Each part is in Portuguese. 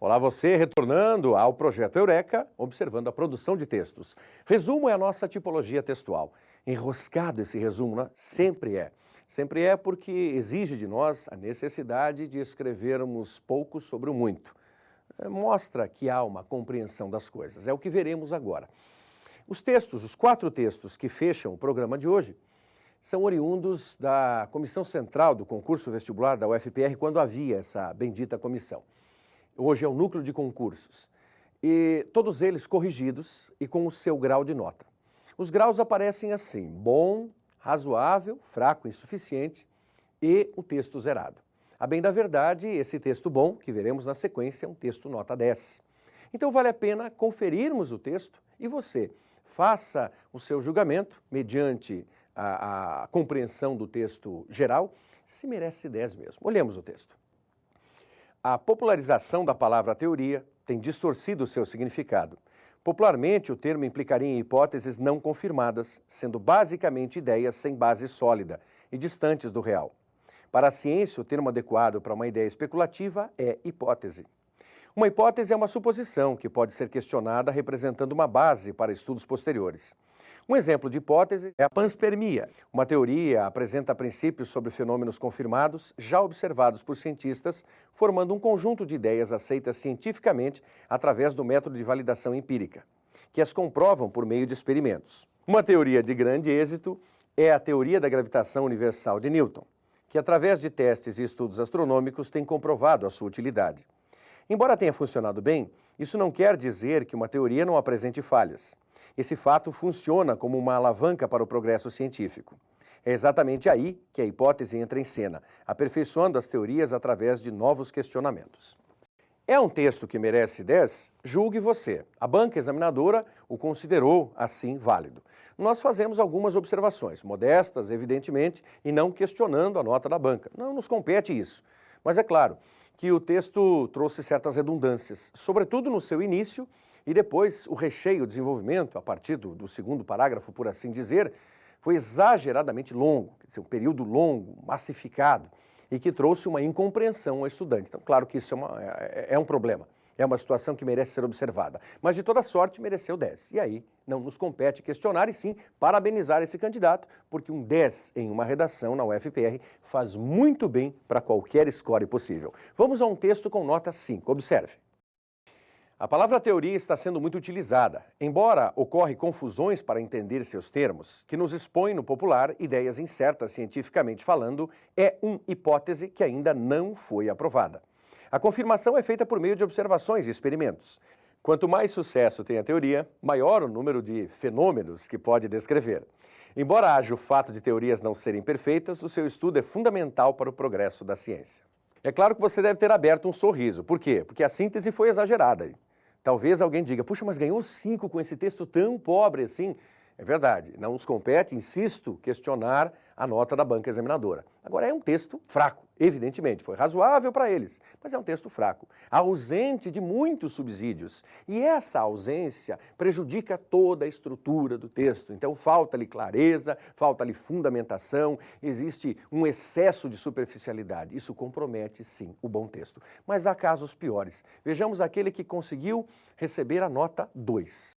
Olá você, retornando ao Projeto Eureka, observando a produção de textos. Resumo é a nossa tipologia textual. Enroscado esse resumo, né? Sempre é. Sempre é porque exige de nós a necessidade de escrevermos pouco sobre o muito. Mostra que há uma compreensão das coisas. É o que veremos agora. Os textos, os 4 textos que fecham o programa de hoje, são oriundos da Comissão Central do Concurso Vestibular da UFPR, quando havia essa bendita comissão. Hoje é o núcleo de concursos. E todos eles corrigidos e com o seu grau de nota. Os graus aparecem assim: bom, razoável, fraco, insuficiente e o texto zerado. A bem da verdade, esse texto bom, que veremos na sequência, é um texto nota 10. Então vale a pena conferirmos o texto e você faça o seu julgamento, mediante a compreensão do texto geral, se merece 10 mesmo. Olhemos o texto. A popularização da palavra teoria tem distorcido o seu significado. Popularmente, o termo implicaria em hipóteses não confirmadas, sendo basicamente ideias sem base sólida e distantes do real. Para a ciência, o termo adequado para uma ideia especulativa é hipótese. Uma hipótese é uma suposição que pode ser questionada representando uma base para estudos posteriores. Um exemplo de hipótese é a panspermia. Uma teoria apresenta princípios sobre fenômenos confirmados, já observados por cientistas, formando um conjunto de ideias aceitas cientificamente através do método de validação empírica, que as comprovam por meio de experimentos. Uma teoria de grande êxito é a teoria da gravitação universal de Newton, que através de testes e estudos astronômicos tem comprovado a sua utilidade. Embora tenha funcionado bem, isso não quer dizer que uma teoria não apresente falhas. Esse fato funciona como uma alavanca para o progresso científico. É exatamente aí que a hipótese entra em cena, aperfeiçoando as teorias através de novos questionamentos. É um texto que merece 10? Julgue você. A banca examinadora o considerou assim válido. Nós fazemos algumas observações, modestas, evidentemente, e não questionando a nota da banca. Não nos compete isso. Mas é claro que o texto trouxe certas redundâncias, sobretudo no seu início, e depois o recheio, o desenvolvimento, a partir do segundo parágrafo, por assim dizer, foi exageradamente longo, quer dizer, um período longo, massificado, e que trouxe uma incompreensão ao estudante. Então, claro que isso é um problema, é uma situação que merece ser observada. Mas, de toda sorte, mereceu 10. E aí, não nos compete questionar, e sim parabenizar esse candidato, porque um 10 em uma redação na UFPR faz muito bem para qualquer score possível. Vamos a um texto com nota 5. Observe. A palavra teoria está sendo muito utilizada, embora ocorre confusões para entender seus termos, que nos expõe no popular ideias incertas cientificamente falando, é uma hipótese que ainda não foi aprovada. A confirmação é feita por meio de observações e experimentos. Quanto mais sucesso tem a teoria, maior o número de fenômenos que pode descrever. Embora haja o fato de teorias não serem perfeitas, o seu estudo é fundamental para o progresso da ciência. É claro que você deve ter aberto um sorriso. Por quê? Porque a síntese foi exagerada. Talvez alguém diga, puxa, mas ganhou 5 com esse texto tão pobre assim. É verdade, não nos compete, insisto, questionar a nota da banca examinadora. Agora, é um texto fraco, evidentemente, foi razoável para eles, mas é um texto fraco, ausente de muitos subsídios. E essa ausência prejudica toda a estrutura do texto. Então, falta-lhe clareza, falta-lhe fundamentação, existe um excesso de superficialidade. Isso compromete, sim, o bom texto. Mas há casos piores. Vejamos aquele que conseguiu receber a nota 2.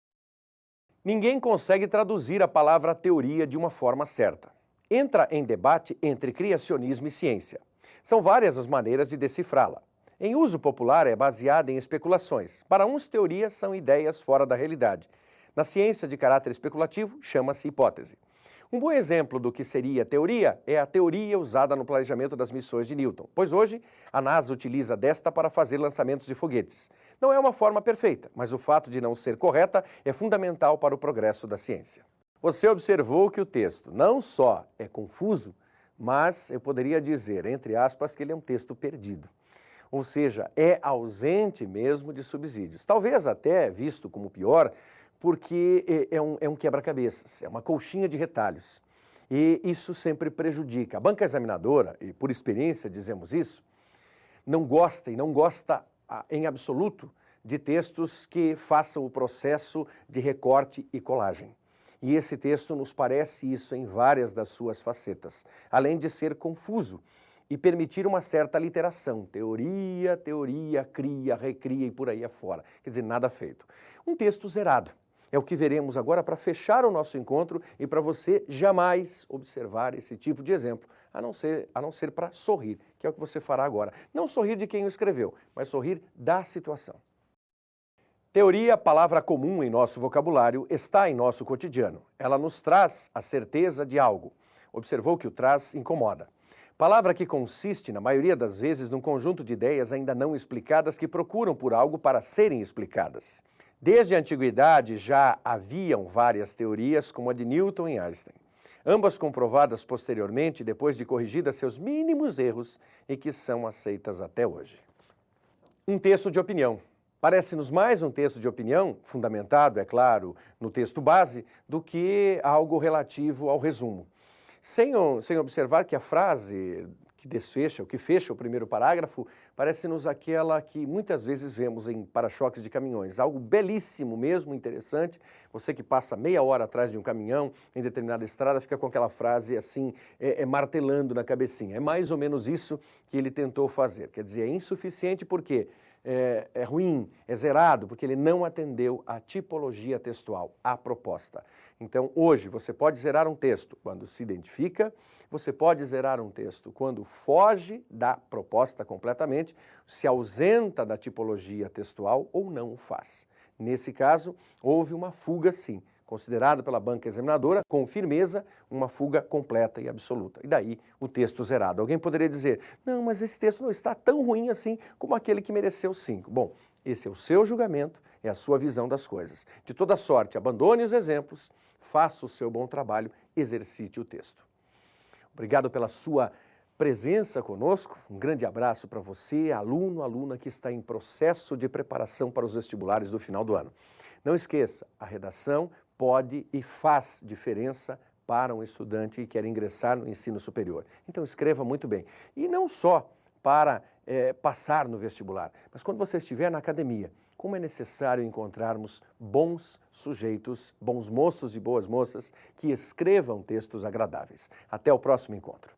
Ninguém consegue traduzir a palavra teoria de uma forma certa. Entra em debate entre criacionismo e ciência. São várias as maneiras de decifrá-la. Em uso popular é baseada em especulações. Para uns, teorias são ideias fora da realidade. Na ciência de caráter especulativo, chama-se hipótese. Um bom exemplo do que seria teoria é a teoria usada no planejamento das missões de Newton, pois hoje a NASA utiliza desta para fazer lançamentos de foguetes. Não é uma forma perfeita, mas o fato de não ser correta é fundamental para o progresso da ciência. Você observou que o texto não só é confuso, mas eu poderia dizer, entre aspas, que ele é um texto perdido. Ou seja, é ausente mesmo de subsídios. Talvez até visto como pior, porque é um quebra-cabeças, é uma colchinha de retalhos. E isso sempre prejudica. A banca examinadora, e por experiência dizemos isso, não gosta em absoluto de textos que façam o processo de recorte e colagem. E esse texto nos parece isso em várias das suas facetas, além de ser confuso e permitir uma certa literação. Teoria, teoria, cria, recria e por aí afora. Quer dizer, nada feito. Um texto zerado. É o que veremos agora para fechar o nosso encontro e para você jamais observar esse tipo de exemplo, a não ser para sorrir, que é o que você fará agora. Não sorrir de quem o escreveu, mas sorrir da situação. Teoria, palavra comum em nosso vocabulário, está em nosso cotidiano. Ela nos traz a certeza de algo. Observou que o traz incomoda. Palavra que consiste, na maioria das vezes, num conjunto de ideias ainda não explicadas que procuram por algo para serem explicadas. Desde a antiguidade já haviam várias teorias, como a de Newton e Einstein, ambas comprovadas posteriormente depois de corrigidas seus mínimos erros e que são aceitas até hoje. Um texto de opinião. Parece-nos mais um texto de opinião, fundamentado, é claro, no texto base, do que algo relativo ao resumo. Sem observar que a frase que desfecha, o que fecha o primeiro parágrafo, parece-nos aquela que muitas vezes vemos em para-choques de caminhões. Algo belíssimo mesmo, interessante. Você que passa meia hora atrás de um caminhão em determinada estrada fica com aquela frase assim, martelando na cabecinha. É mais ou menos isso que ele tentou fazer. Quer dizer, é insuficiente porque é ruim, é zerado, porque ele não atendeu à tipologia textual, à proposta. Então, hoje, você pode zerar um texto quando se identifica, você pode zerar um texto quando foge da proposta completamente, se ausenta da tipologia textual ou não o faz. Nesse caso, houve uma fuga, sim, considerada pela banca examinadora, com firmeza, uma fuga completa e absoluta. E daí o texto zerado. Alguém poderia dizer, não, mas esse texto não está tão ruim assim como aquele que mereceu 5. Bom, esse é o seu julgamento, é a sua visão das coisas. De toda sorte, abandone os exemplos, faça o seu bom trabalho, exercite o texto. Obrigado pela sua presença conosco. Um grande abraço para você, aluno, aluna que está em processo de preparação para os vestibulares do final do ano. Não esqueça, a redação pode e faz diferença para um estudante que quer ingressar no ensino superior. Então escreva muito bem. E não só para passar no vestibular, mas quando você estiver na academia, como é necessário encontrarmos bons sujeitos, bons moços e boas moças que escrevam textos agradáveis. Até o próximo encontro.